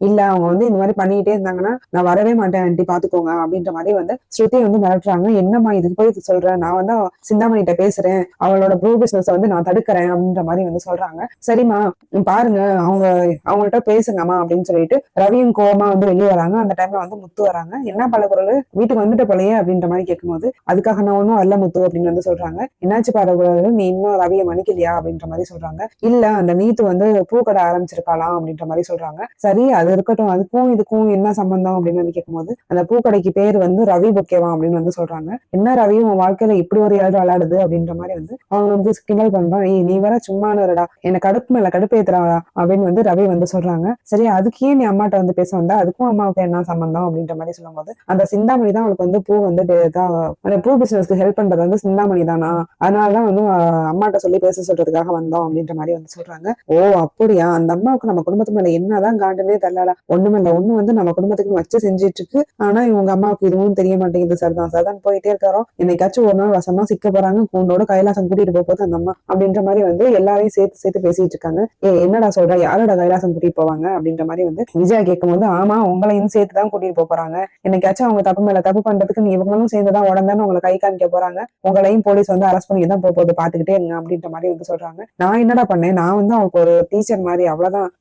இல்ல அவங்க வந்து இந்த மாதிரி பண்ணிக்கிட்டே இருந்தாங்கன்னா நான் வரவே மாட்டேன் ஆண்டி பாத்துக்கோங்க அப்படின்ற மாதிரி வந்து ஸ்ருதி வந்து மிரட்டுறாங்க. என்னம்மா இதுக்கு போய் சொல்றேன், நான் வந்து சிந்தாமணிட்ட பேசுறேன், அவளோட ப்ரூ பிசினஸ் வந்து நான் தடுக்கிறேன் அப்படின்ற மாதிரி வந்து சொல்றாங்க. சரிம்மா பாருங்க, அவங்கள்ட்ட பேசுங்கம்மா அப்படின்னு சொல்லிட்டு ரவியும் கோவமா வந்து வெளியே வராங்க. அந்த டைம்ல வந்து முத்து வராங்க. என்ன பல பொருள் வீட்டுக்கு வந்துட்டு போலயே அப்படின்ற மாதிரி கேட்கும்போது அதுக்காக நான் ஒன்னும் வரல முத்து அப்படின்னு வந்து சொல்றாங்க. என்னாச்சு பாரு, நீ இன்னும் ரவியை மன்னிக்கலையா அப்படின்ற மாதிரி சொல்றாங்க. இல்ல அந்த நீத்து வந்து பூக்கடை ஆரம்பிச்சிருக்காளாம் அப்படின்ற மாதிரி சொல்றாங்க. சரி அது இருக்கட்டும், அதுக்கும் இதுக்கும் என்ன சம்பந்தம் அப்படின்னு வந்து கேட்கும்போது அந்த பூக்கடைக்கு பேர் வந்து ரவி பொக்கேவா அப்படின்னு வந்து சொல்றாங்க. என்ன ரவி உன் வாழ்க்கையில இப்படி ஒரு ஏழு விளையாடுது அப்படின்ற மாதிரி வந்து அவங்க வந்து கிண்டல் பண்றான். ஏய் நீ வேற சும்மா இருடா, என்ன கடுப்பு மேல கடுப்பு ஏத்துறாடா அப்படின்னு வந்து ரவி வந்து சொல்றாங்க. சரி அதுக்கு ஏன் நீ அம்மாட்ட வந்து பேச வந்தா, அதுக்கும் அம்மாவுக்கு என்ன சம்பந்தம் அப்படின்ற மாதிரி சொல்லும்போது அந்த சிந்தாமணி தான் அவளுக்கு வந்து பூ வந்து அந்த பூ பிசினஸ்க்கு ஹெல்ப் பண்றது வந்து சிந்தாமணி தானா, அதனாலதான் வந்து அம்மாட்ட சொல்லி பேச சொல்றதுக்காக வந்தோம் அப்படின்ற மாதிரி வந்து சொல்றாங்க. ஓ அப்படியா, அந்த அம்மாவுக்கு நம்ம குடும்பத்து மேல என்னதான் காண்டுனே தெரியல. ஒண்ணுமில்ல, ஒண்ணு வந்து நம்ம குடும்பத்துக்கு வச்சு செஞ்சுட்டு இருக்கு. ஆனா இவங்க அம்மாவுக்கு இதுவும் தெரிய மாட்டேங்குது. சரிதான் சரிதான் போயிட்டே இருக்காரோ, என்னைக்காச்சும் ஒரு நாள் வசமா சிக்க போறாங்க, கூண்டோட கைலாசம் கூட்டிட்டு போகுது அந்த அம்மா அப்படின்ற மாதிரி வந்து எல்லாரையும் சேர்த்து சேர்த்து பேசிட்டு இருக்காங்க. என்னடா சொல்ற, யாரோட கைலாசம் கூட்டிட்டு போவாங்க அப்படின்ற மாதிரி வந்து விஜயா கேட்கும்போது ஆமா உங்களையும் சேர்த்து தான் கூட்டிட்டு போறாங்க. என்னைக்காச்சும் அவங்க தப்பு மேல தப்பு பண்றதுக்கு நீ இவங்களும் சேர்ந்துதான் உடனே உங்களை கை காமிக்க போறாங்க. உங்களையும் போலீஸ் வந்து அரெஸ்ட் பண்ணி தான் போகுது, பாத்துக்கிட்டே இருங்க அப்படின்ற மாதிரி வந்து சொல்றாங்க. நான் என்னடா பண்ணேன், நான் வந்து அவங்களுக்கு ஒரு டீச்சர் மாதிரி அவ்வளவுதான்.